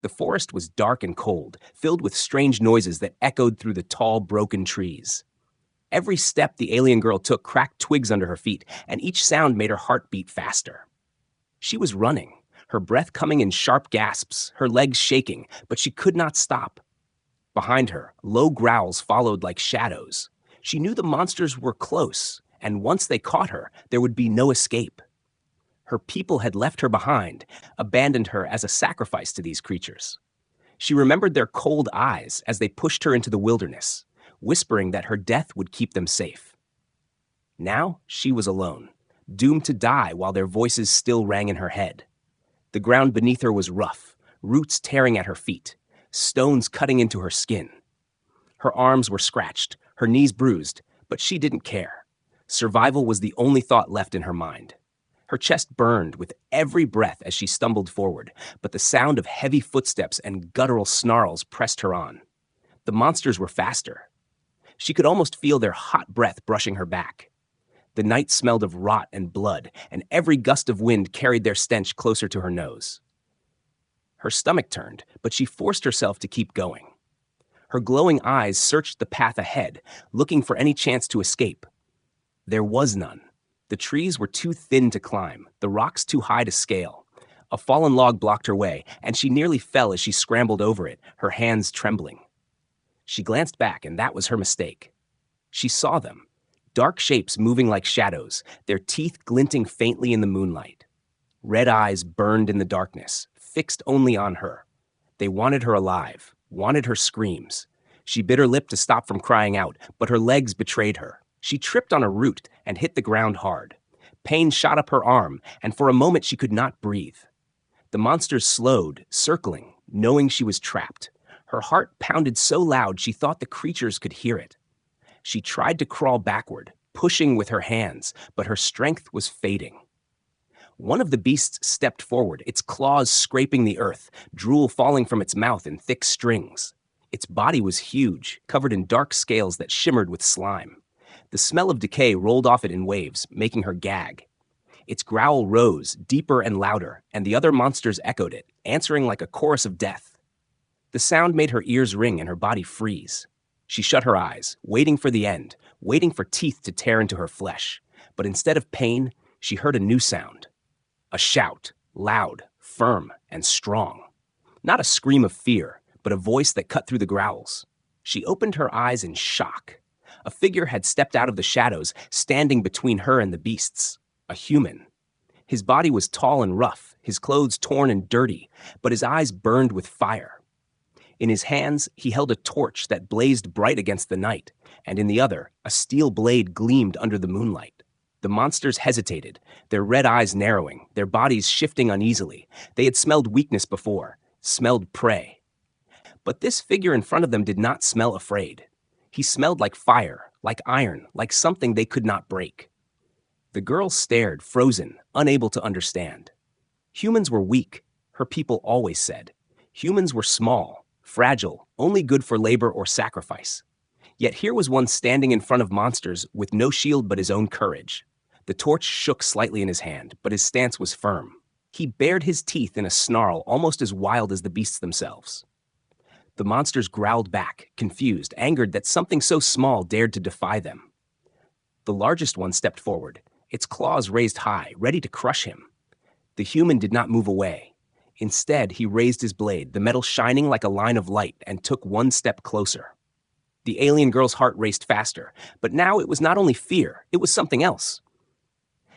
The forest was dark and cold, filled with strange noises that echoed through the tall, broken trees. Every step the alien girl took cracked twigs under her feet, and each sound made her heart beat faster. She was running, her breath coming in sharp gasps, her legs shaking, but she could not stop. Behind her, low growls followed like shadows. She knew the monsters were close, and once they caught her, there would be no escape. Her people had left her behind, abandoned her as a sacrifice to these creatures. She remembered their cold eyes as they pushed her into the wilderness, whispering that her death would keep them safe. Now she was alone, doomed to die while their voices still rang in her head. The ground beneath her was rough, roots tearing at her feet, stones cutting into her skin. Her arms were scratched, her knees bruised, but she didn't care. Survival was the only thought left in her mind. Her chest burned with every breath as she stumbled forward, but the sound of heavy footsteps and guttural snarls pressed her on. The monsters were faster. She could almost feel their hot breath brushing her back. The night smelled of rot and blood, and every gust of wind carried their stench closer to her nose. Her stomach turned, but she forced herself to keep going. Her glowing eyes searched the path ahead, looking for any chance to escape. There was none. The trees were too thin to climb, the rocks too high to scale. A fallen log blocked her way, and she nearly fell as she scrambled over it, her hands trembling. She glanced back, and that was her mistake. She saw them, dark shapes moving like shadows, their teeth glinting faintly in the moonlight. Red eyes burned in the darkness, fixed only on her. They wanted her alive, wanted her screams. She bit her lip to stop from crying out, but her legs betrayed her. She tripped on a root and hit the ground hard. Pain shot up her arm, and for a moment she could not breathe. The monsters slowed, circling, knowing she was trapped. Her heart pounded so loud she thought the creatures could hear it. She tried to crawl backward, pushing with her hands, but her strength was fading. One of the beasts stepped forward, its claws scraping the earth, drool falling from its mouth in thick strings. Its body was huge, covered in dark scales that shimmered with slime. The smell of decay rolled off it in waves, making her gag. Its growl rose, deeper and louder, and the other monsters echoed it, answering like a chorus of death. The sound made her ears ring and her body freeze. She shut her eyes, waiting for the end, waiting for teeth to tear into her flesh. But instead of pain, she heard a new sound. A shout, loud, firm, and strong. Not a scream of fear, but a voice that cut through the growls. She opened her eyes in shock. A figure had stepped out of the shadows, standing between her and the beasts. A human. His body was tall and rough, his clothes torn and dirty, but his eyes burned with fire. In his hands, he held a torch that blazed bright against the night, and in the other, a steel blade gleamed under the moonlight. The monsters hesitated, their red eyes narrowing, their bodies shifting uneasily. They had smelled weakness before, smelled prey. But this figure in front of them did not smell afraid. He smelled like fire, like iron, like something they could not break. The girl stared, frozen, unable to understand. Humans were weak, her people always said. Humans were small, fragile, only good for labor or sacrifice. Yet here was one standing in front of monsters with no shield but his own courage. The torch shook slightly in his hand, but his stance was firm. He bared his teeth in a snarl almost as wild as the beasts themselves. The monsters growled back, confused, angered that something so small dared to defy them. The largest one stepped forward, its claws raised high, ready to crush him. The human did not move away. Instead, he raised his blade, the metal shining like a line of light, and took one step closer. The alien girl's heart raced faster, but now it was not only fear, it was something else.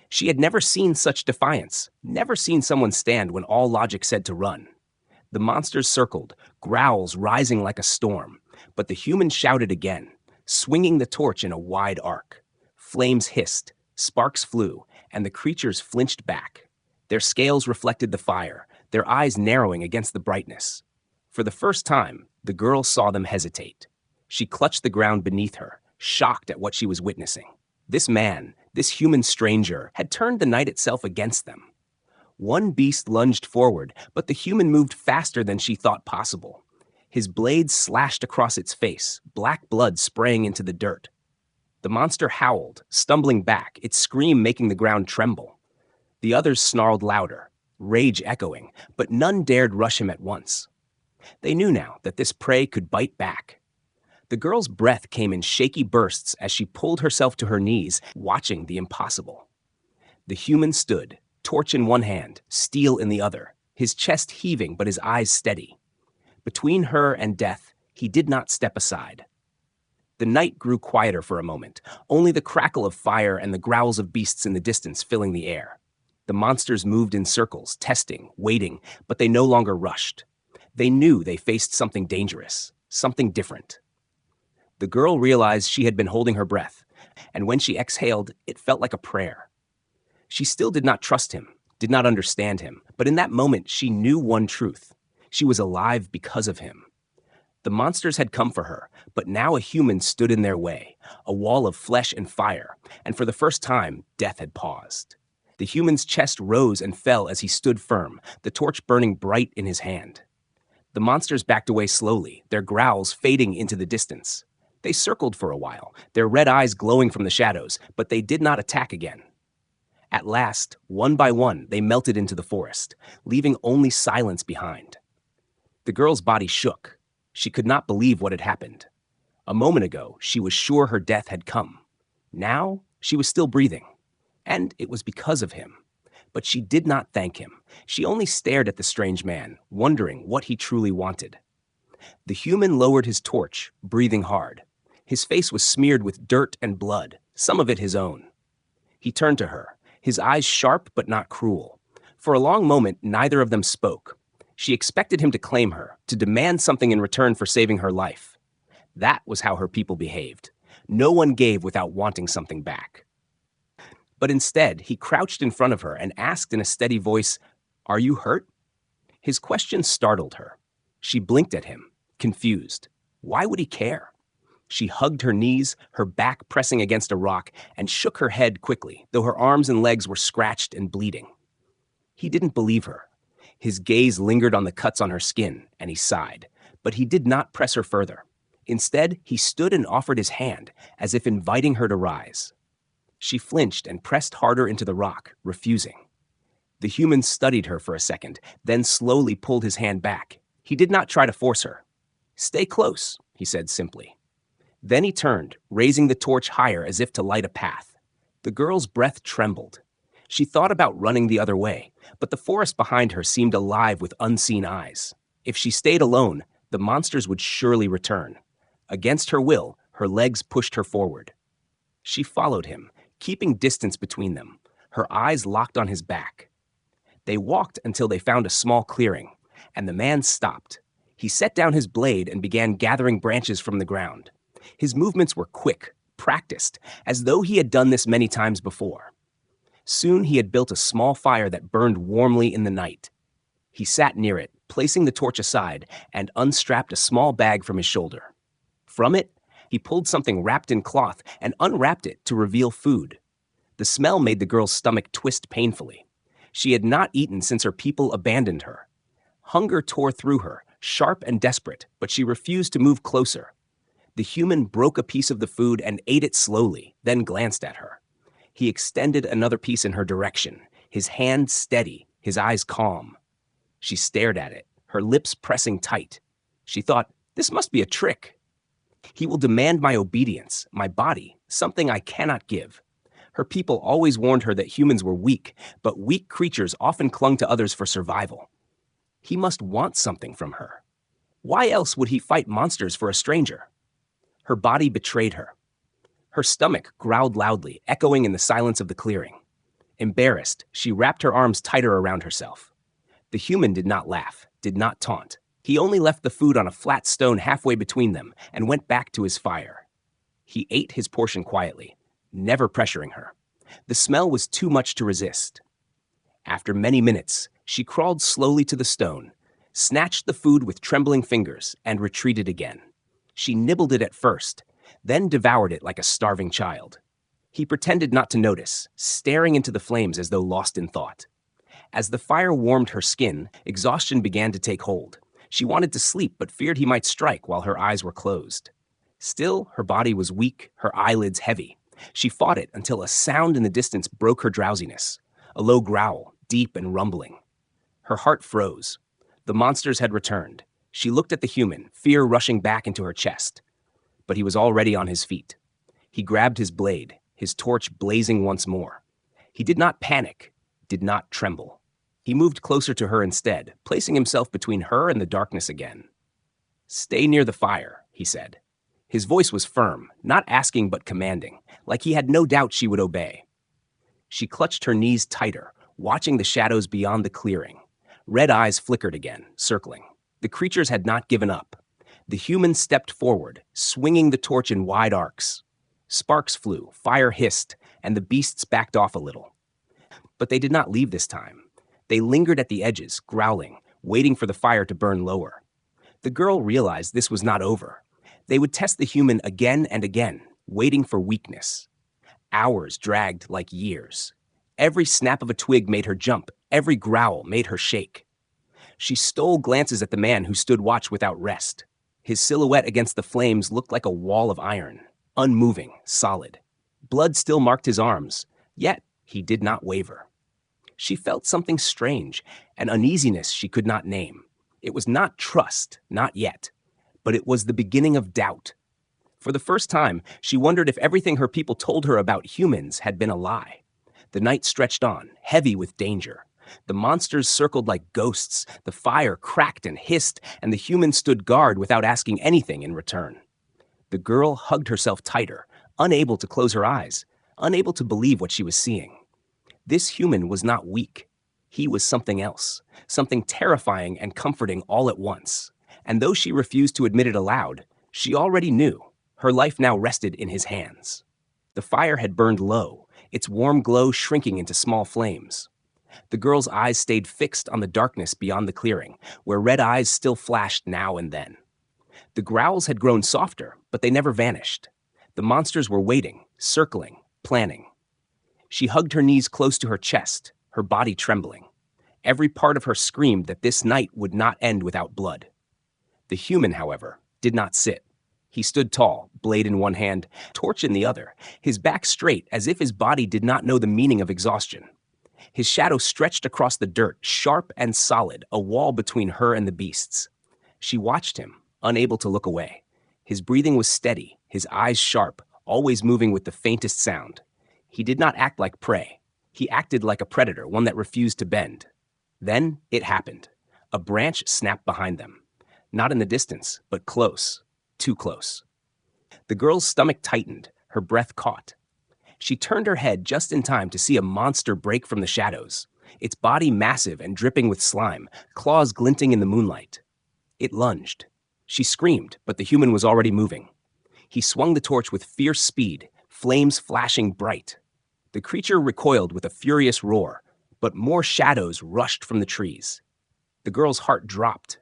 She had never seen such defiance, never seen someone stand when all logic said to run. The monsters circled, growls rising like a storm, but the human shouted again, swinging the torch in a wide arc. Flames hissed, sparks flew, and the creatures flinched back. Their scales reflected the fire, their eyes narrowing against the brightness. For the first time, the girl saw them hesitate. She clutched the ground beneath her, shocked at what she was witnessing. This man, this human stranger, had turned the night itself against them. One beast lunged forward, but the human moved faster than she thought possible. His blade slashed across its face, black blood spraying into the dirt. The monster howled, stumbling back, its scream making the ground tremble. The others snarled louder, rage echoing, but none dared rush him at once. They knew now that this prey could bite back. The girl's breath came in shaky bursts as she pulled herself to her knees, watching the impossible. The human stood, torch in one hand, steel in the other, his chest heaving but his eyes steady. Between her and death, he did not step aside. The night grew quieter for a moment, only the crackle of fire and the growls of beasts in the distance filling the air. The monsters moved in circles, testing, waiting, but they no longer rushed. They knew they faced something dangerous, something different. The girl realized she had been holding her breath, and when she exhaled, it felt like a prayer. She still did not trust him, did not understand him, but in that moment she knew one truth. She was alive because of him. The monsters had come for her, but now a human stood in their way, a wall of flesh and fire, and for the first time, death had paused. The human's chest rose and fell as he stood firm, the torch burning bright in his hand. The monsters backed away slowly, their growls fading into the distance. They circled for a while, their red eyes glowing from the shadows, but they did not attack again. At last, one by one, they melted into the forest, leaving only silence behind. The girl's body shook. She could not believe what had happened. A moment ago, she was sure her death had come. Now, she was still breathing. And it was because of him. But she did not thank him. She only stared at the strange man, wondering what he truly wanted. The human lowered his torch, breathing hard. His face was smeared with dirt and blood, some of it his own. He turned to her, his eyes sharp but not cruel. For a long moment, neither of them spoke. She expected him to claim her, to demand something in return for saving her life. That was how her people behaved. No one gave without wanting something back. But instead, he crouched in front of her and asked in a steady voice, "Are you hurt?" His question startled her. She blinked at him, confused. Why would he care? She hugged her knees, her back pressing against a rock, and shook her head quickly, though her arms and legs were scratched and bleeding. He didn't believe her. His gaze lingered on the cuts on her skin, and he sighed, but he did not press her further. Instead, he stood and offered his hand, as if inviting her to rise. She flinched and pressed harder into the rock, refusing. The human studied her for a second, then slowly pulled his hand back. He did not try to force her. "Stay close," he said simply. Then he turned, raising the torch higher as if to light a path. The girl's breath trembled. She thought about running the other way, but the forest behind her seemed alive with unseen eyes. If she stayed alone, the monsters would surely return. Against her will, her legs pushed her forward. She followed him, keeping distance between them, her eyes locked on his back. They walked until they found a small clearing, and the man stopped. He set down his blade and began gathering branches from the ground. His movements were quick, practiced, as though he had done this many times before. Soon he had built a small fire that burned warmly in the night. He sat near it, placing the torch aside, and unstrapped a small bag from his shoulder. From it, he pulled something wrapped in cloth and unwrapped it to reveal food. The smell made the girl's stomach twist painfully. She had not eaten since her people abandoned her. Hunger tore through her, sharp and desperate, but she refused to move closer. The human broke a piece of the food and ate it slowly, then glanced at her. He extended another piece in her direction, his hand steady, his eyes calm. She stared at it, her lips pressing tight. She thought, "This must be a trick. He will demand my obedience, my body, something I cannot give." Her people always warned her that humans were weak, but weak creatures often clung to others for survival. He must want something from her. Why else would he fight monsters for a stranger? Her body betrayed her. Her stomach growled loudly, echoing in the silence of the clearing. Embarrassed, she wrapped her arms tighter around herself. The human did not laugh, did not taunt. He only left the food on a flat stone halfway between them and went back to his fire. He ate his portion quietly, never pressuring her. The smell was too much to resist. After many minutes, she crawled slowly to the stone, snatched the food with trembling fingers, and retreated again. She nibbled it at first, then devoured it like a starving child. He pretended not to notice, staring into the flames as though lost in thought. As the fire warmed her skin, exhaustion began to take hold. She wanted to sleep but feared he might strike while her eyes were closed. Still, her body was weak, her eyelids heavy. She fought it until a sound in the distance broke her drowsiness, a low growl, deep and rumbling. Her heart froze. The monsters had returned. She looked at the human, fear rushing back into her chest. But he was already on his feet. He grabbed his blade, his torch blazing once more. He did not panic, did not tremble. He moved closer to her instead, placing himself between her and the darkness again. "Stay near the fire," he said. His voice was firm, not asking but commanding, like he had no doubt she would obey. She clutched her knees tighter, watching the shadows beyond the clearing. Red eyes flickered again, circling. The creatures had not given up. The human stepped forward, swinging the torch in wide arcs. Sparks flew, fire hissed, and the beasts backed off a little. But they did not leave this time. They lingered at the edges, growling, waiting for the fire to burn lower. The girl realized this was not over. They would test the human again and again, waiting for weakness. Hours dragged like years. Every snap of a twig made her jump, every growl made her shake. She stole glances at the man who stood watch without rest. His silhouette against the flames looked like a wall of iron, unmoving, solid. Blood still marked his arms, yet he did not waver. She felt something strange, an uneasiness she could not name. It was not trust, not yet, but it was the beginning of doubt. For the first time, she wondered if everything her people told her about humans had been a lie. The night stretched on, heavy with danger. The monsters circled like ghosts, the fire cracked and hissed, and the humans stood guard without asking anything in return. The girl hugged herself tighter, unable to close her eyes, unable to believe what she was seeing. This human was not weak. He was something else, something terrifying and comforting all at once. And though she refused to admit it aloud, she already knew. Her life now rested in his hands. The fire had burned low, its warm glow shrinking into small flames. The girl's eyes stayed fixed on the darkness beyond the clearing, where red eyes still flashed now and then. The growls had grown softer, but they never vanished. The monsters were waiting, circling, planning. She hugged her knees close to her chest, her body trembling. Every part of her screamed that this night would not end without blood. The human, however, did not sit. He stood tall, blade in one hand, torch in the other, his back straight as if his body did not know the meaning of exhaustion. His shadow stretched across the dirt, sharp and solid, a wall between her and the beasts. She watched him, unable to look away. His breathing was steady, his eyes sharp, always moving with the faintest sound. He did not act like prey. He acted like a predator, one that refused to bend. Then it happened. A branch snapped behind them. Not in the distance, but close. Too close. The girl's stomach tightened, her breath caught. She turned her head just in time to see a monster break from the shadows, its body massive and dripping with slime, claws glinting in the moonlight. It lunged. She screamed, but the human was already moving. He swung the torch with fierce speed, flames flashing bright. The creature recoiled with a furious roar, but more shadows rushed from the trees. The girl's heart dropped.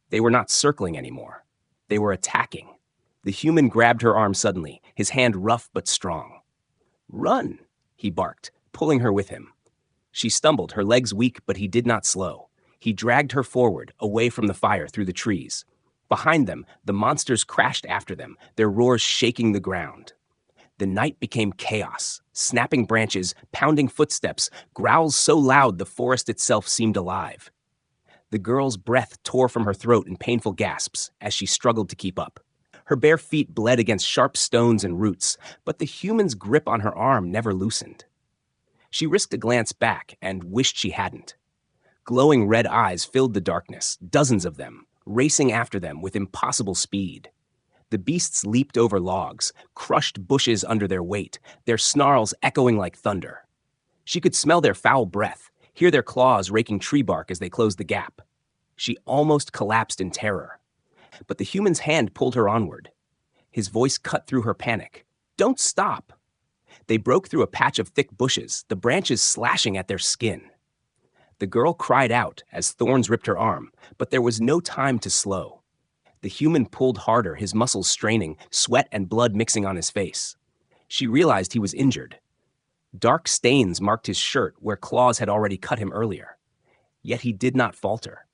They were not circling anymore. They were attacking. The human grabbed her arm suddenly, his hand rough but strong. "Run," he barked, pulling her with him. She stumbled, her legs weak, but he did not slow. He dragged her forward, away from the fire through the trees. Behind them, the monsters crashed after them, their roars shaking the ground. The night became chaos, snapping branches, pounding footsteps, growls so loud the forest itself seemed alive. The girl's breath tore from her throat in painful gasps as she struggled to keep up. Her bare feet bled against sharp stones and roots, but the human's grip on her arm never loosened. She risked a glance back and wished she hadn't. Glowing red eyes filled the darkness, dozens of them, racing after them with impossible speed. The beasts leaped over logs, crushed bushes under their weight, their snarls echoing like thunder. She could smell their foul breath, hear their claws raking tree bark as they closed the gap. She almost collapsed in terror. But the human's hand pulled her onward. His voice cut through her panic. "Don't stop!" They broke through a patch of thick bushes, the branches slashing at their skin. The girl cried out as thorns ripped her arm, but there was no time to slow. The human pulled harder, his muscles straining, sweat and blood mixing on his face. She realized he was injured. Dark stains marked his shirt where claws had already cut him earlier. Yet he did not falter.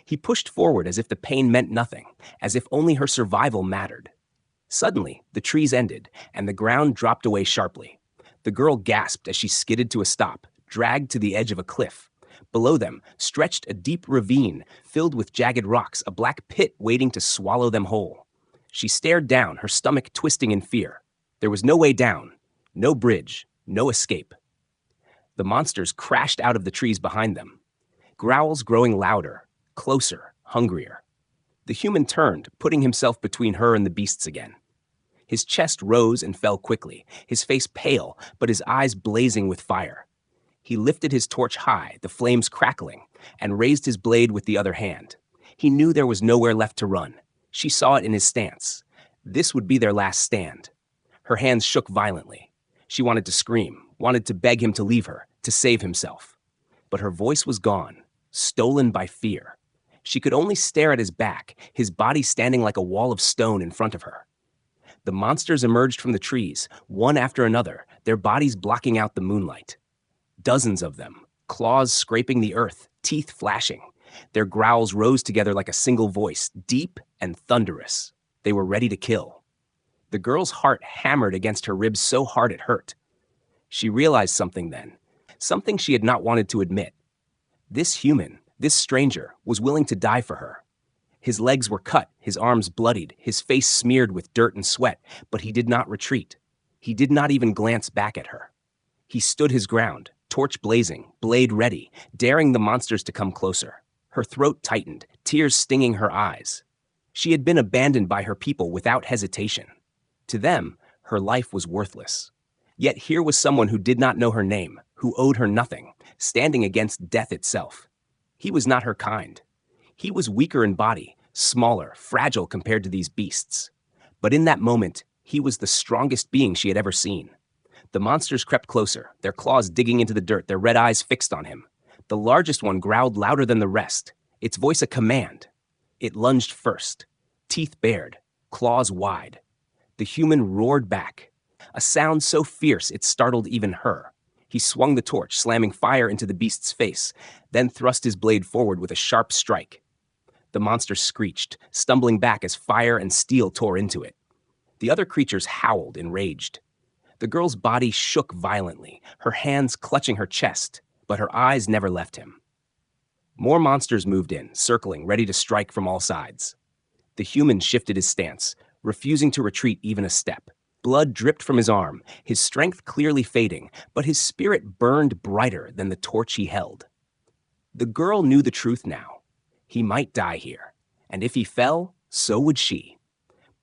He pushed forward as if the pain meant nothing, as if only her survival mattered. Suddenly, the trees ended, and the ground dropped away sharply. The girl gasped as she skidded to a stop, dragged to the edge of a cliff. Below them stretched a deep ravine filled with jagged rocks, a black pit waiting to swallow them whole. She stared down, her stomach twisting in fear. There was no way down, no bridge, no escape. The monsters crashed out of the trees behind them, growls growing louder, closer, hungrier. The human turned, putting himself between her and the beasts again. His chest rose and fell quickly, his face pale, but his eyes blazing with fire. He lifted his torch high, the flames crackling, and raised his blade with the other hand. He knew there was nowhere left to run. She saw it in his stance. This would be their last stand. Her hands shook violently. She wanted to scream, wanted to beg him to leave her, to save himself. But her voice was gone, stolen by fear. She could only stare at his back, his body standing like a wall of stone in front of her. The monsters emerged from the trees, one after another, their bodies blocking out the moonlight. Dozens of them, claws scraping the earth, teeth flashing. Their growls rose together like a single voice, deep and thunderous. They were ready to kill. The girl's heart hammered against her ribs so hard it hurt. She realized something then, something she had not wanted to admit. This human, this stranger, was willing to die for her. His legs were cut, his arms bloodied, his face smeared with dirt and sweat, but he did not retreat. He did not even glance back at her. He stood his ground, torch blazing, blade ready, daring the monsters to come closer. Her throat tightened, tears stinging her eyes. She had been abandoned by her people without hesitation. To them, her life was worthless. Yet here was someone who did not know her name, who owed her nothing, standing against death itself. He was not her kind. He was weaker in body, smaller, fragile compared to these beasts. But in that moment, he was the strongest being she had ever seen. The monsters crept closer, their claws digging into the dirt, their red eyes fixed on him. The largest one growled louder than the rest, its voice a command. It lunged first, teeth bared, claws wide. The human roared back, a sound so fierce it startled even her. He swung the torch, slamming fire into the beast's face, then thrust his blade forward with a sharp strike. The monster screeched, stumbling back as fire and steel tore into it. The other creatures howled, enraged. The girl's body shook violently, her hands clutching her chest, but her eyes never left him. More monsters moved in, circling, ready to strike from all sides. The human shifted his stance, refusing to retreat even a step. Blood dripped from his arm, his strength clearly fading, but his spirit burned brighter than the torch he held. The girl knew the truth now. He might die here, and if he fell, so would she.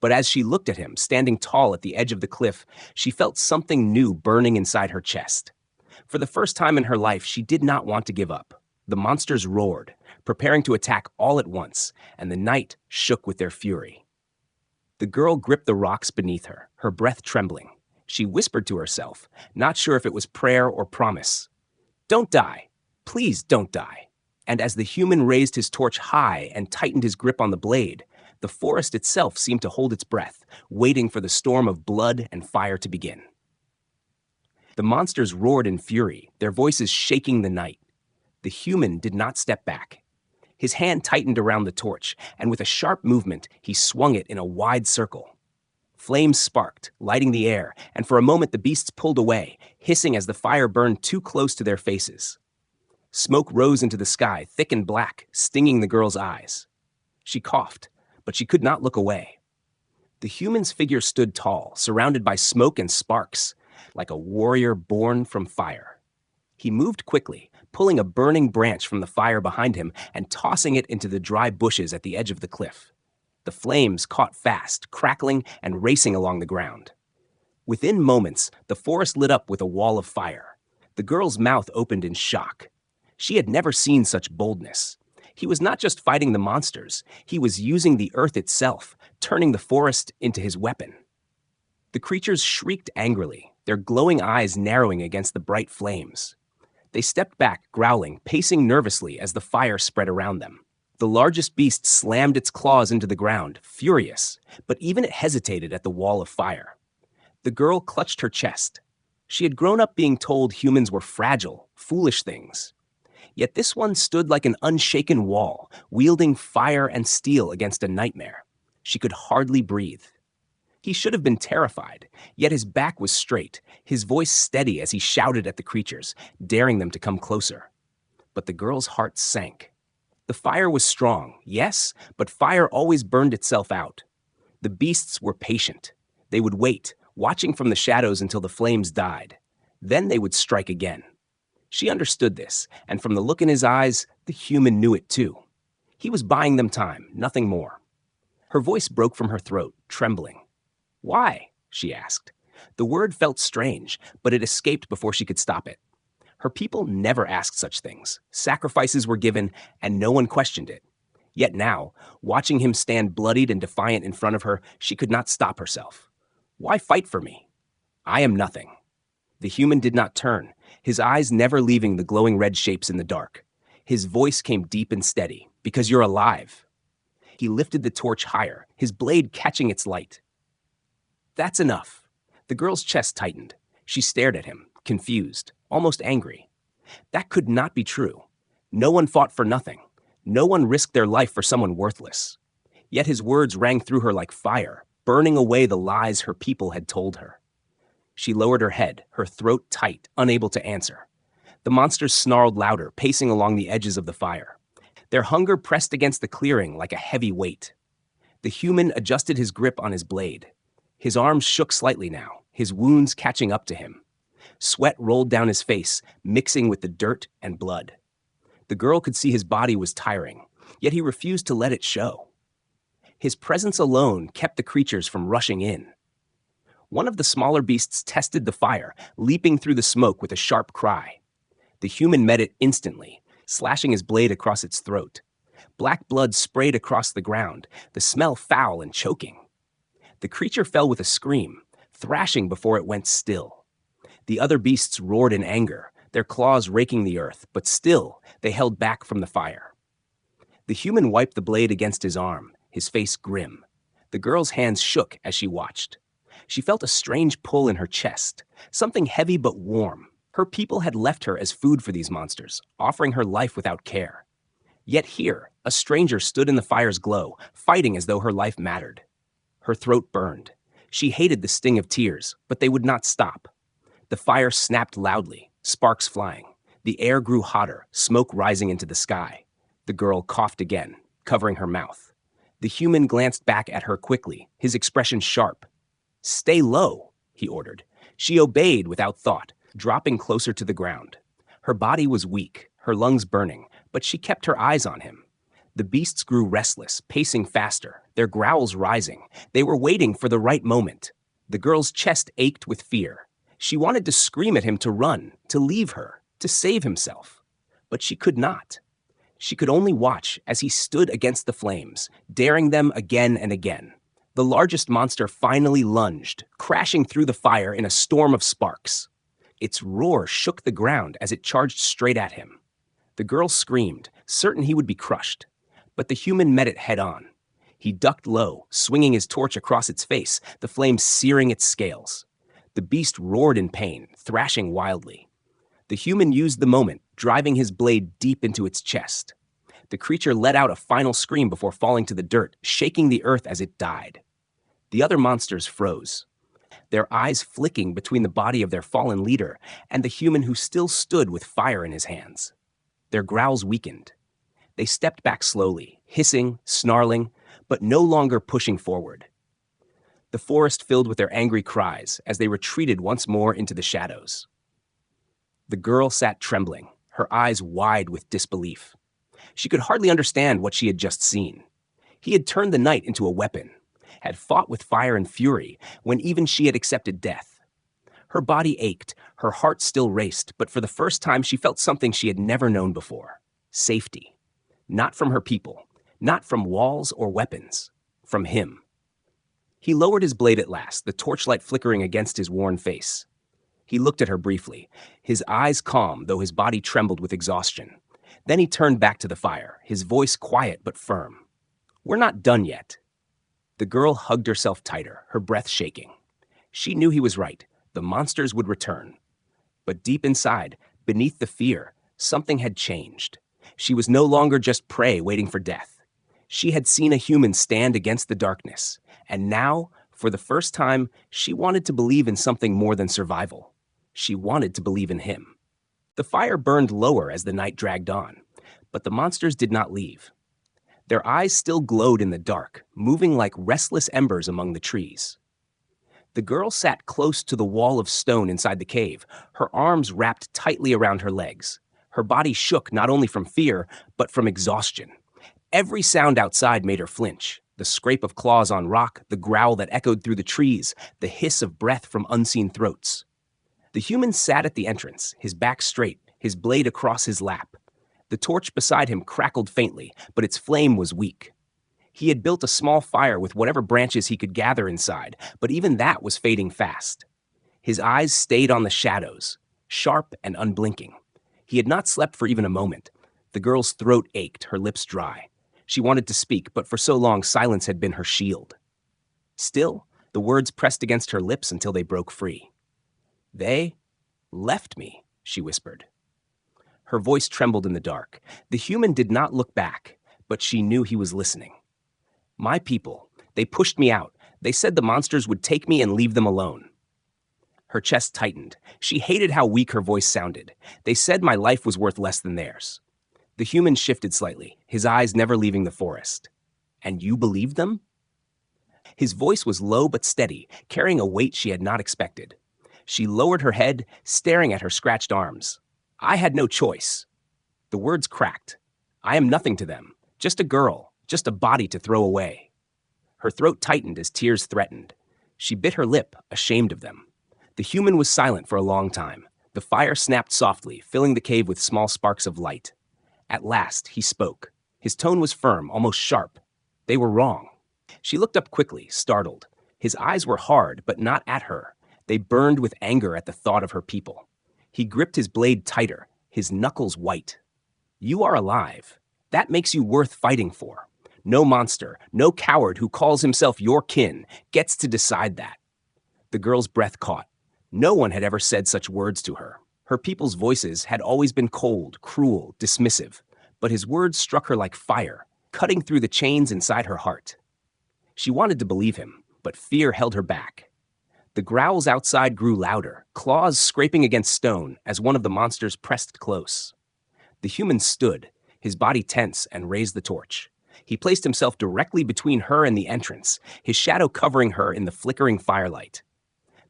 But as she looked at him, standing tall at the edge of the cliff, she felt something new burning inside her chest. For the first time in her life, she did not want to give up. The monsters roared, preparing to attack all at once, and the night shook with their fury. The girl gripped the rocks beneath her, her breath trembling. She whispered to herself, not sure if it was prayer or promise. "Don't die. Please don't die." And as the human raised his torch high and tightened his grip on the blade, the forest itself seemed to hold its breath, waiting for the storm of blood and fire to begin. The monsters roared in fury, their voices shaking the night. The human did not step back. His hand tightened around the torch, and with a sharp movement, he swung it in a wide circle. Flames sparked, lighting the air, and for a moment the beasts pulled away, hissing as the fire burned too close to their faces. Smoke rose into the sky, thick and black, stinging the girl's eyes. She coughed, but she could not look away. The human's figure stood tall, surrounded by smoke and sparks, like a warrior born from fire. He moved quickly, pulling a burning branch from the fire behind him and tossing it into the dry bushes at the edge of the cliff. The flames caught fast, crackling and racing along the ground. Within moments, the forest lit up with a wall of fire. The girl's mouth opened in shock. She had never seen such boldness. He was not just fighting the monsters, he was using the earth itself, turning the forest into his weapon. The creatures shrieked angrily, their glowing eyes narrowing against the bright flames. They stepped back, growling, pacing nervously as the fire spread around them. The largest beast slammed its claws into the ground, furious, but even it hesitated at the wall of fire. The girl clutched her chest. She had grown up being told humans were fragile, foolish things. Yet this one stood like an unshaken wall, wielding fire and steel against a nightmare. She could hardly breathe. He should have been terrified, yet his back was straight, his voice steady as he shouted at the creatures, daring them to come closer. But the girl's heart sank. The fire was strong, yes, but fire always burned itself out. The beasts were patient. They would wait, watching from the shadows until the flames died. Then they would strike again. She understood this, and from the look in his eyes, the human knew it too. He was buying them time, nothing more. Her voice broke from her throat, trembling. "Why?" she asked. The word felt strange, but it escaped before she could stop it. Her people never asked such things. Sacrifices were given, and no one questioned it. Yet now, watching him stand bloodied and defiant in front of her, she could not stop herself. "Why fight for me? I am nothing." The human did not turn, his eyes never leaving the glowing red shapes in the dark. His voice came deep and steady. "Because you're alive." He lifted the torch higher, his blade catching its light. "That's enough." The girl's chest tightened. She stared at him, confused, almost angry. That could not be true. No one fought for nothing. No one risked their life for someone worthless. Yet his words rang through her like fire, burning away the lies her people had told her. She lowered her head, her throat tight, unable to answer. The monsters snarled louder, pacing along the edges of the fire. Their hunger pressed against the clearing like a heavy weight. The human adjusted his grip on his blade. His arms shook slightly now, his wounds catching up to him. Sweat rolled down his face, mixing with the dirt and blood. The girl could see his body was tiring, yet he refused to let it show. His presence alone kept the creatures from rushing in. One of the smaller beasts tested the fire, leaping through the smoke with a sharp cry. The human met it instantly, slashing his blade across its throat. Black blood sprayed across the ground, the smell foul and choking. The creature fell with a scream, thrashing before it went still. The other beasts roared in anger, their claws raking the earth, but still they held back from the fire. The human wiped the blade against his arm, his face grim. The girl's hands shook as she watched. She felt a strange pull in her chest, something heavy but warm. Her people had left her as food for these monsters, offering her life without care. Yet here, a stranger stood in the fire's glow, fighting as though her life mattered. Her throat burned. She hated the sting of tears, but they would not stop. The fire snapped loudly, sparks flying. The air grew hotter, smoke rising into the sky. The girl coughed again, covering her mouth. The human glanced back at her quickly, his expression sharp. "Stay low," he ordered. She obeyed without thought, dropping closer to the ground. Her body was weak, her lungs burning, but she kept her eyes on him. The beasts grew restless, pacing faster, their growls rising. They were waiting for the right moment. The girl's chest ached with fear. She wanted to scream at him to run, to leave her, to save himself. But she could not. She could only watch as he stood against the flames, daring them again and again. The largest monster finally lunged, crashing through the fire in a storm of sparks. Its roar shook the ground as it charged straight at him. The girl screamed, certain he would be crushed. But the human met it head-on. He ducked low, swinging his torch across its face, the flames searing its scales. The beast roared in pain, thrashing wildly. The human used the moment, driving his blade deep into its chest. The creature let out a final scream before falling to the dirt, shaking the earth as it died. The other monsters froze, their eyes flicking between the body of their fallen leader and the human who still stood with fire in his hands. Their growls weakened. They stepped back slowly, hissing, snarling, but no longer pushing forward. The forest filled with their angry cries as they retreated once more into the shadows. The girl sat trembling, her eyes wide with disbelief. She could hardly understand what she had just seen. He had turned the night into a weapon, had fought with fire and fury when even she had accepted death. Her body ached, her heart still raced, but for the first time she felt something she had never known before: safety. Not from her people, not from walls or weapons, from him. He lowered his blade at last, the torchlight flickering against his worn face. He looked at her briefly, his eyes calm, though his body trembled with exhaustion. Then he turned back to the fire, his voice quiet but firm. "We're not done yet." The girl hugged herself tighter, her breath shaking. She knew he was right. The monsters would return. But deep inside, beneath the fear, something had changed. She was no longer just prey waiting for death. She had seen a human stand against the darkness, and now, for the first time, she wanted to believe in something more than survival. She wanted to believe in him. The fire burned lower as the night dragged on, but the monsters did not leave. Their eyes still glowed in the dark, moving like restless embers among the trees. The girl sat close to the wall of stone inside the cave, her arms wrapped tightly around her legs. Her body shook not only from fear, but from exhaustion. Every sound outside made her flinch. The scrape of claws on rock, the growl that echoed through the trees, the hiss of breath from unseen throats. The human sat at the entrance, his back straight, his blade across his lap. The torch beside him crackled faintly, but its flame was weak. He had built a small fire with whatever branches he could gather inside, but even that was fading fast. His eyes stayed on the shadows, sharp and unblinking. He had not slept for even a moment. The girl's throat ached, her lips dry. She wanted to speak, but for so long silence had been her shield. Still, the words pressed against her lips until they broke free. "They left me," she whispered. Her voice trembled in the dark. The human did not look back, but she knew he was listening. "My people, they pushed me out. They said the monsters would take me and leave them alone." Her chest tightened. She hated how weak her voice sounded. "They said my life was worth less than theirs." The human shifted slightly, his eyes never leaving the forest. "And you believed them?" His voice was low but steady, carrying a weight she had not expected. She lowered her head, staring at her scratched arms. "I had no choice." The words cracked. "I am nothing to them. Just a girl, just a body to throw away." Her throat tightened as tears threatened. She bit her lip, ashamed of them. The human was silent for a long time. The fire snapped softly, filling the cave with small sparks of light. At last, he spoke. His tone was firm, almost sharp. They were wrong. She looked up quickly, startled. His eyes were hard, but not at her. They burned with anger at the thought of her people. He gripped his blade tighter, his knuckles white. "You are alive. That makes you worth fighting for. No monster, no coward who calls himself your kin gets to decide that." The girl's breath caught. No one had ever said such words to her. Her people's voices had always been cold, cruel, dismissive, but his words struck her like fire, cutting through the chains inside her heart. She wanted to believe him, but fear held her back. The growls outside grew louder, claws scraping against stone as one of the monsters pressed close. The human stood, his body tense, and raised the torch. He placed himself directly between her and the entrance, his shadow covering her in the flickering firelight.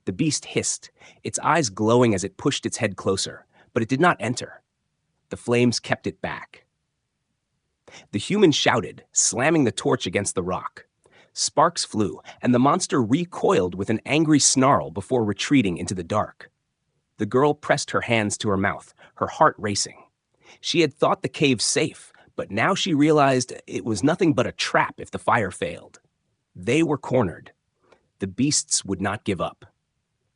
The beast hissed, its eyes glowing as it pushed its head closer, but it did not enter. The flames kept it back. The human shouted, slamming the torch against the rock. Sparks flew, and the monster recoiled with an angry snarl before retreating into the dark. The girl pressed her hands to her mouth, her heart racing. She had thought the cave safe, but now she realized it was nothing but a trap if the fire failed. They were cornered. The beasts would not give up.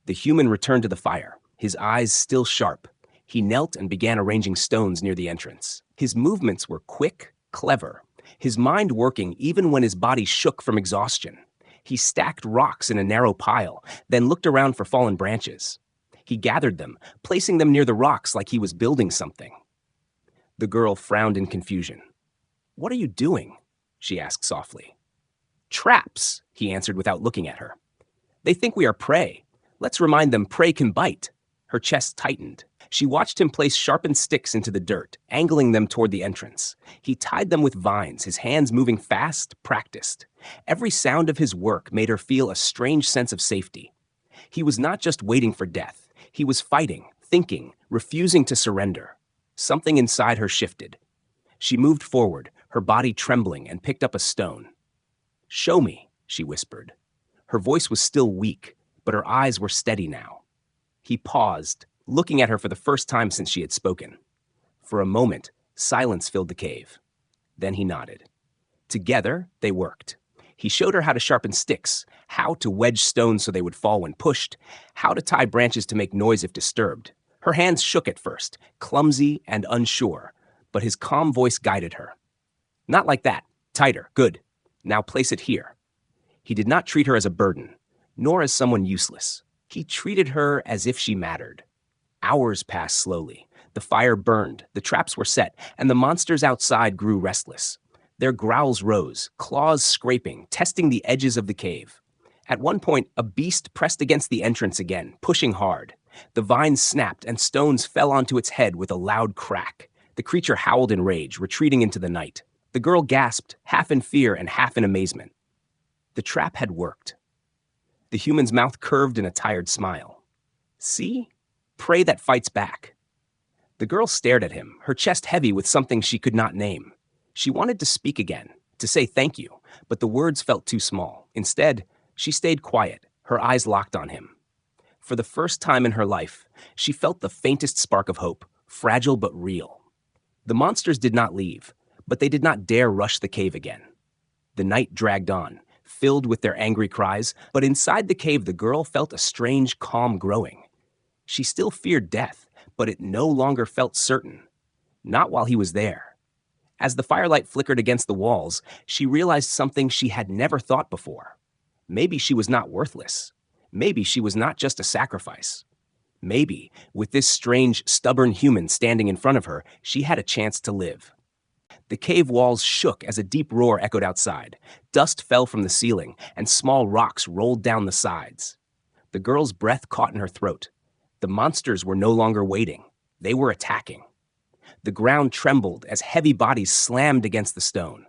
The human returned to the fire, his eyes still sharp. He knelt and began arranging stones near the entrance. His movements were quick, clever, his mind working even when his body shook from exhaustion. He stacked rocks in a narrow pile, then looked around for fallen branches. He gathered them, placing them near the rocks like he was building something. The girl frowned in confusion. "What are you doing?" she asked softly. "Traps," he answered without looking at her. "They think we are prey. Let's remind them prey can bite." Her chest tightened. She watched him place sharpened sticks into the dirt, angling them toward the entrance. He tied them with vines, his hands moving fast, practiced. Every sound of his work made her feel a strange sense of safety. He was not just waiting for death. He was fighting, thinking, refusing to surrender. Something inside her shifted. She moved forward, her body trembling, and picked up a stone. "Show me," she whispered. Her voice was still weak, but her eyes were steady now. He paused, looking at her for the first time since she had spoken. For a moment, silence filled the cave. Then he nodded. Together, they worked. He showed her how to sharpen sticks, how to wedge stones so they would fall when pushed, how to tie branches to make noise if disturbed. Her hands shook at first, clumsy and unsure, but his calm voice guided her. "Not like that. Tighter. Good. Now place it here." He did not treat her as a burden, nor as someone useless. He treated her as if she mattered. Hours passed slowly. The fire burned, the traps were set, and the monsters outside grew restless. Their growls rose, claws scraping, testing the edges of the cave. At one point, a beast pressed against the entrance again, pushing hard. The vines snapped and stones fell onto its head with a loud crack. The creature howled in rage, retreating into the night. The girl gasped, half in fear and half in amazement. The trap had worked. The human's mouth curved in a tired smile. See? Prey that fights back. The girl stared at him, her chest heavy with something she could not name. She wanted to speak again, to say thank you, but the words felt too small. Instead, she stayed quiet, her eyes locked on him. For the first time in her life, she felt the faintest spark of hope, fragile but real. The monsters did not leave, but they did not dare rush the cave again. The night dragged on, filled with their angry cries, but inside the cave the girl felt a strange calm growing. She still feared death, but it no longer felt certain. Not while he was there. As the firelight flickered against the walls, she realized something she had never thought before. Maybe she was not worthless. Maybe she was not just a sacrifice. Maybe, with this strange, stubborn human standing in front of her, she had a chance to live. The cave walls shook as a deep roar echoed outside. Dust fell from the ceiling, and small rocks rolled down the sides. The girl's breath caught in her throat. The monsters were no longer waiting. They were attacking. The ground trembled as heavy bodies slammed against the stone.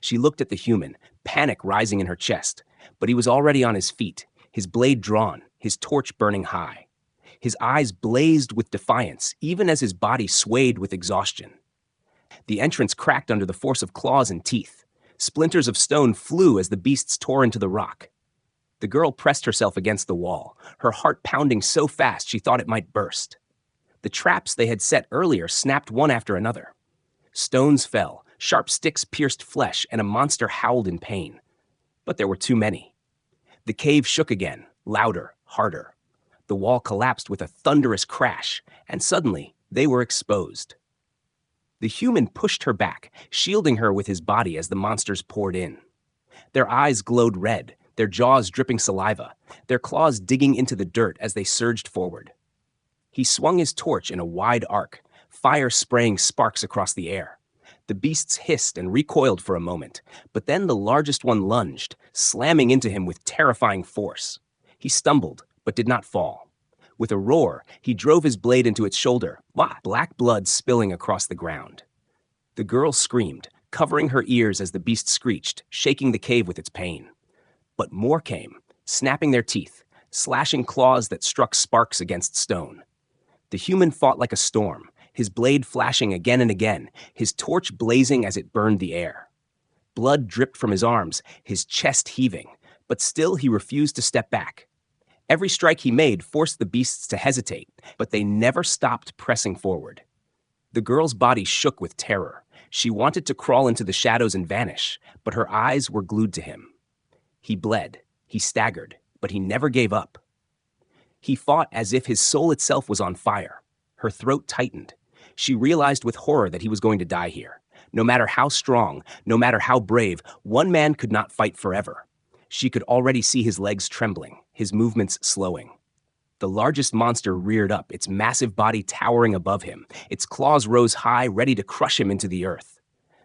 She looked at the human, panic rising in her chest, but he was already on his feet, his blade drawn, his torch burning high. His eyes blazed with defiance, even as his body swayed with exhaustion. The entrance cracked under the force of claws and teeth. Splinters of stone flew as the beasts tore into the rock. The girl pressed herself against the wall, her heart pounding so fast she thought it might burst. The traps they had set earlier snapped one after another. Stones fell, sharp sticks pierced flesh, and a monster howled in pain. But there were too many. The cave shook again, louder, harder. The wall collapsed with a thunderous crash, and suddenly they were exposed. The human pushed her back, shielding her with his body as the monsters poured in. Their eyes glowed red, their jaws dripping saliva, their claws digging into the dirt as they surged forward. He swung his torch in a wide arc, fire spraying sparks across the air. The beasts hissed and recoiled for a moment, but then the largest one lunged, slamming into him with terrifying force. He stumbled, but did not fall. With a roar, he drove his blade into its shoulder, black blood spilling across the ground. The girl screamed, covering her ears as the beast screeched, shaking the cave with its pain. But more came, snapping their teeth, slashing claws that struck sparks against stone. The human fought like a storm, his blade flashing again and again, his torch blazing as it burned the air. Blood dripped from his arms, his chest heaving, but still he refused to step back. Every strike he made forced the beasts to hesitate, but they never stopped pressing forward. The girl's body shook with terror. She wanted to crawl into the shadows and vanish, but her eyes were glued to him. He bled, he staggered, but he never gave up. He fought as if his soul itself was on fire. Her throat tightened. She realized with horror that he was going to die here. No matter how strong, no matter how brave, one man could not fight forever. She could already see his legs trembling, his movements slowing. The largest monster reared up, its massive body towering above him. Its claws rose high, ready to crush him into the earth.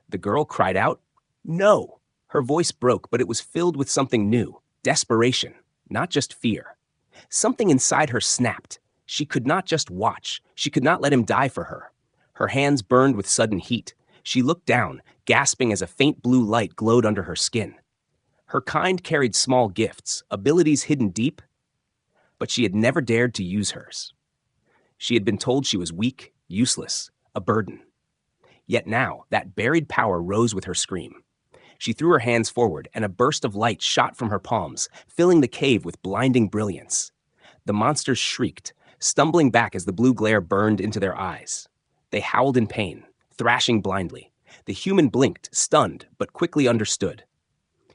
The girl cried out, "No!" Her voice broke, but it was filled with something new, desperation, not just fear. Something inside her snapped. She could not just watch. She could not let him die for her. Her hands burned with sudden heat. She looked down, gasping as a faint blue light glowed under her skin. Her kind carried small gifts, abilities hidden deep, but she had never dared to use hers. She had been told she was weak, useless, a burden. Yet now, that buried power rose with her scream. She threw her hands forward, and a burst of light shot from her palms, filling the cave with blinding brilliance. The monsters shrieked, stumbling back as the blue glare burned into their eyes. They howled in pain, thrashing blindly. The human blinked, stunned, but quickly understood.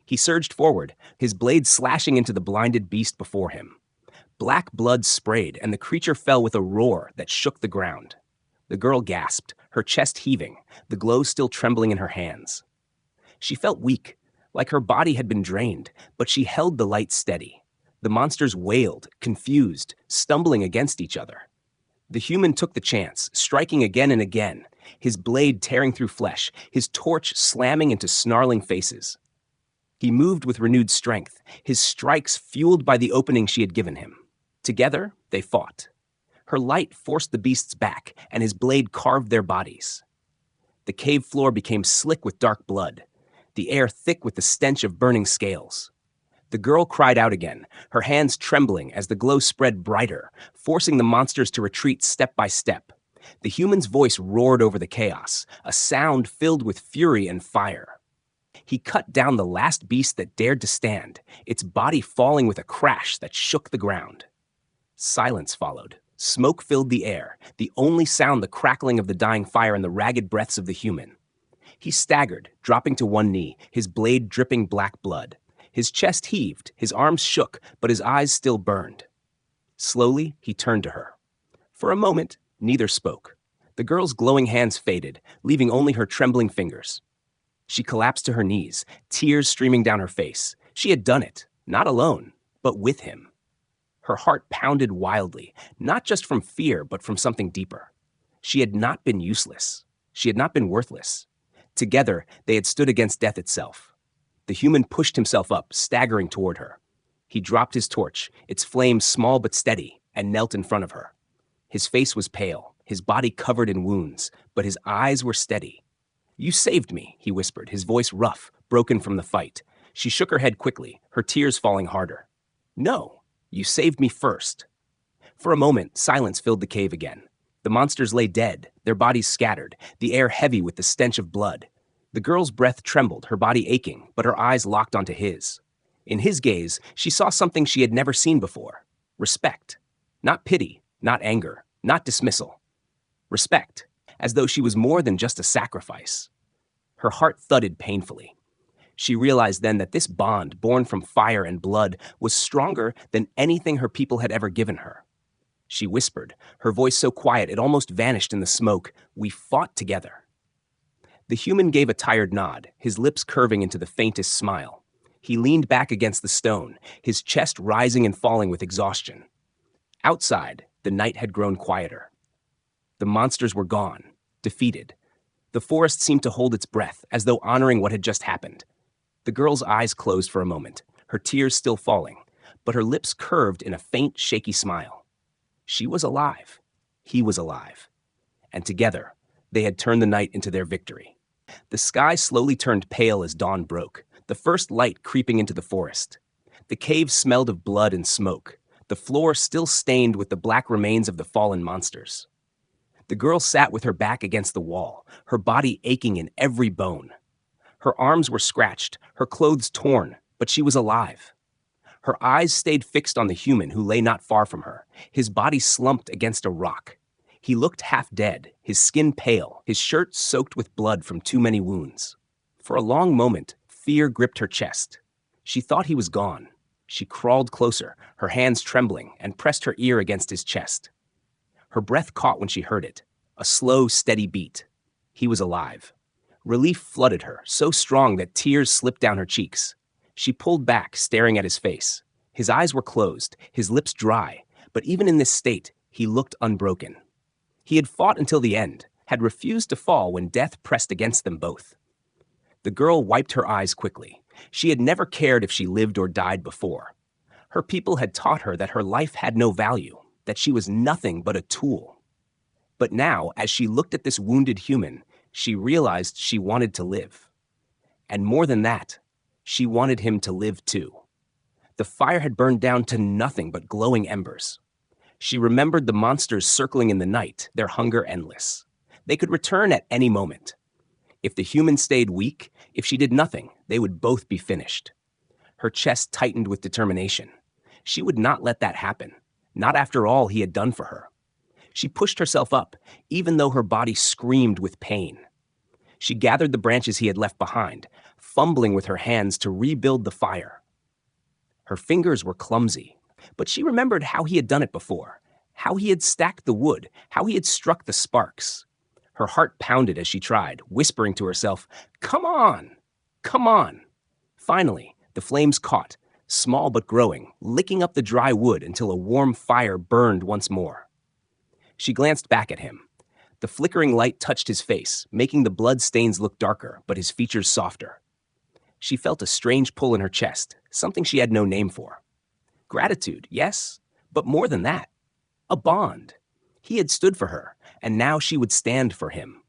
He surged forward, his blade slashing into the blinded beast before him. Black blood sprayed, and the creature fell with a roar that shook the ground. The girl gasped, her chest heaving, the glow still trembling in her hands. She felt weak, like her body had been drained, but she held the light steady. The monsters wailed, confused, stumbling against each other. The human took the chance, striking again and again, his blade tearing through flesh, his torch slamming into snarling faces. He moved with renewed strength, his strikes fueled by the opening she had given him. Together, they fought. Her light forced the beasts back, and his blade carved their bodies. The cave floor became slick with dark blood, the air thick with the stench of burning scales. The girl cried out again, her hands trembling as the glow spread brighter, forcing the monsters to retreat step by step. The human's voice roared over the chaos, a sound filled with fury and fire. He cut down the last beast that dared to stand, its body falling with a crash that shook the ground. Silence followed. Smoke filled the air, the only sound the crackling of the dying fire and the ragged breaths of the human. He staggered, dropping to one knee, his blade dripping black blood. His chest heaved, his arms shook, but his eyes still burned. Slowly, he turned to her. For a moment, neither spoke. The girl's glowing hands faded, leaving only her trembling fingers. She collapsed to her knees, tears streaming down her face. She had done it, not alone, but with him. Her heart pounded wildly, not just from fear, but from something deeper. She had not been useless. She had not been worthless. Together, they had stood against death itself. The human pushed himself up, staggering toward her. He dropped his torch, its flame small but steady, and knelt in front of her. His face was pale, his body covered in wounds, but his eyes were steady. "You saved me," he whispered, his voice rough, broken from the fight. She shook her head quickly, her tears falling harder. "No, you saved me first." For a moment, silence filled the cave again. The monsters lay dead, their bodies scattered, the air heavy with the stench of blood. The girl's breath trembled, her body aching, but her eyes locked onto his. In his gaze, she saw something she had never seen before. Respect. Not pity, not anger, not dismissal. Respect, as though she was more than just a sacrifice. Her heart thudded painfully. She realized then that this bond, born from fire and blood, was stronger than anything her people had ever given her. She whispered, her voice so quiet it almost vanished in the smoke, "We fought together." The human gave a tired nod, his lips curving into the faintest smile. He leaned back against the stone, his chest rising and falling with exhaustion. Outside, the night had grown quieter. The monsters were gone, defeated. The forest seemed to hold its breath, as though honoring what had just happened. The girl's eyes closed for a moment, her tears still falling, but her lips curved in a faint, shaky smile. She was alive. He was alive. And together, they had turned the night into their victory. The sky slowly turned pale as dawn broke, the first light creeping into the forest. The cave smelled of blood and smoke, the floor still stained with the black remains of the fallen monsters. The girl sat with her back against the wall, her body aching in every bone. Her arms were scratched, her clothes torn, but she was alive. Her eyes stayed fixed on the human who lay not far from her, his body slumped against a rock. He looked half dead, his skin pale, his shirt soaked with blood from too many wounds. For a long moment, fear gripped her chest. She thought he was gone. She crawled closer, her hands trembling, and pressed her ear against his chest. Her breath caught when she heard it, a slow, steady beat. He was alive. Relief flooded her, so strong that tears slipped down her cheeks. She pulled back, staring at his face. His eyes were closed, his lips dry, but even in this state, he looked unbroken. He had fought until the end, had refused to fall when death pressed against them both. The girl wiped her eyes quickly. She had never cared if she lived or died before. Her people had taught her that her life had no value, that she was nothing but a tool. But now, as she looked at this wounded human, she realized she wanted to live. And more than that, she wanted him to live too. The fire had burned down to nothing but glowing embers. She remembered the monsters circling in the night, their hunger endless. They could return at any moment. If the human stayed weak, if she did nothing, they would both be finished. Her chest tightened with determination. She would not let that happen, not after all he had done for her. She pushed herself up, even though her body screamed with pain. She gathered the branches he had left behind, fumbling with her hands to rebuild the fire. Her fingers were clumsy, but she remembered how he had done it before, how he had stacked the wood, how he had struck the sparks. Her heart pounded as she tried, whispering to herself, "Come on! Come on!" Finally, the flames caught, small but growing, licking up the dry wood until a warm fire burned once more. She glanced back at him. The flickering light touched his face, making the blood stains look darker, but his features softer. She felt a strange pull in her chest, something she had no name for. Gratitude, yes, but more than that. A bond. He had stood for her, and now she would stand for him.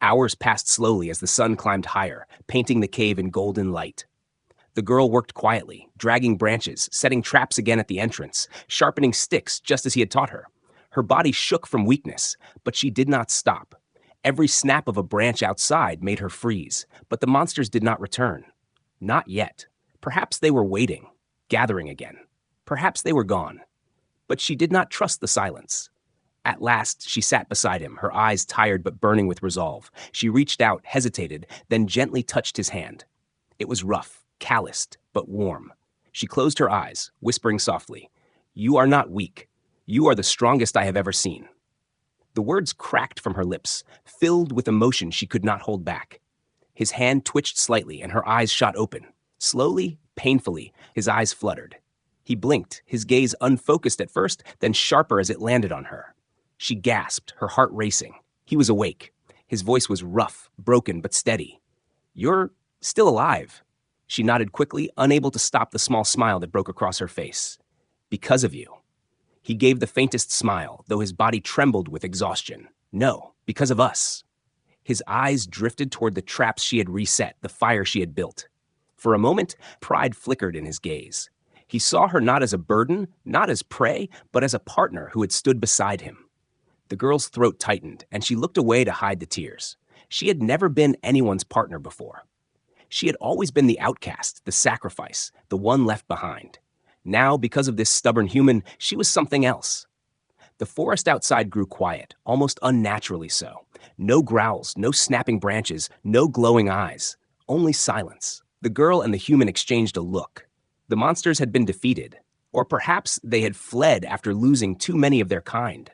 Hours passed slowly as the sun climbed higher, painting the cave in golden light. The girl worked quietly, dragging branches, setting traps again at the entrance, sharpening sticks just as he had taught her. Her body shook from weakness, but she did not stop. Every snap of a branch outside made her freeze, but the monsters did not return. Not yet. Perhaps they were waiting, gathering again. Perhaps they were gone. But she did not trust the silence. At last, she sat beside him, her eyes tired but burning with resolve. She reached out, hesitated, then gently touched his hand. It was rough, calloused, but warm. She closed her eyes, whispering softly, "You are not weak. You are the strongest I have ever seen." The words cracked from her lips, filled with emotion she could not hold back. His hand twitched slightly and her eyes shot open. Slowly, painfully, his eyes fluttered. He blinked, his gaze unfocused at first, then sharper as it landed on her. She gasped, her heart racing. He was awake. His voice was rough, broken, but steady. "You're still alive." She nodded quickly, unable to stop the small smile that broke across her face. "Because of you." He gave the faintest smile, though his body trembled with exhaustion. "No, because of us." His eyes drifted toward the traps she had reset, the fire she had built. For a moment, pride flickered in his gaze. He saw her not as a burden, not as prey, but as a partner who had stood beside him. The girl's throat tightened, and she looked away to hide the tears. She had never been anyone's partner before. She had always been the outcast, the sacrifice, the one left behind. Now, because of this stubborn human, she was something else. The forest outside grew quiet, almost unnaturally so. No growls, no snapping branches, no glowing eyes. Only silence. The girl and the human exchanged a look. The monsters had been defeated, or perhaps they had fled after losing too many of their kind.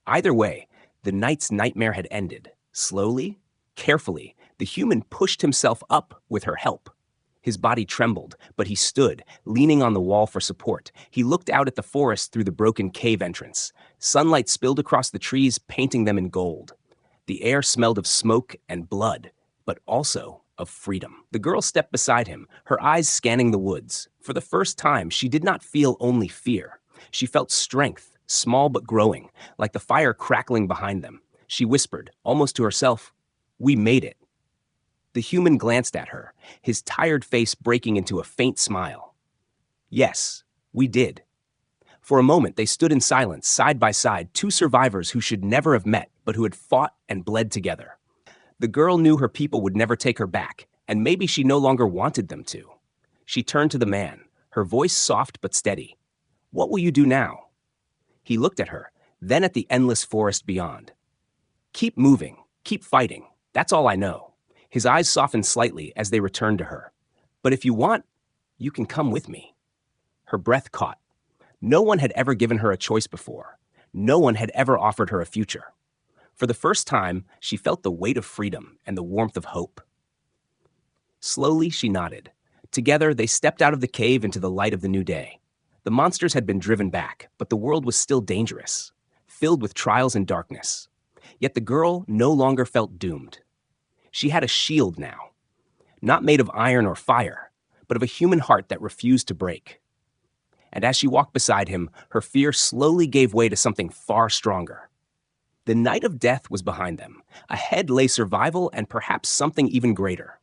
Either way, the night's nightmare had ended. Slowly, carefully, the human pushed himself up with her help. His body trembled, but he stood, leaning on the wall for support. He looked out at the forest through the broken cave entrance. Sunlight spilled across the trees, painting them in gold. The air smelled of smoke and blood, but also of freedom. The girl stepped beside him, her eyes scanning the woods. For the first time, she did not feel only fear. She felt strength, small but growing, like the fire crackling behind them. She whispered, almost to herself, "We made it." The human glanced at her, his tired face breaking into a faint smile. "Yes, we did." For a moment, they stood in silence, side by side, two survivors who should never have met, but who had fought and bled together. The girl knew her people would never take her back, and maybe she no longer wanted them to. She turned to the man, her voice soft but steady. "What will you do now?" He looked at her, then at the endless forest beyond. "Keep moving, keep fighting. That's all I know." His eyes softened slightly as they returned to her. "But if you want, you can come with me." Her breath caught. No one had ever given her a choice before. No one had ever offered her a future. For the first time, she felt the weight of freedom and the warmth of hope. Slowly, she nodded. Together, they stepped out of the cave into the light of the new day. The monsters had been driven back, but the world was still dangerous, filled with trials and darkness. Yet the girl no longer felt doomed. She had a shield now, not made of iron or fire, but of a human heart that refused to break. And as she walked beside him, her fear slowly gave way to something far stronger. The night of death was behind them. Ahead lay survival and perhaps something even greater.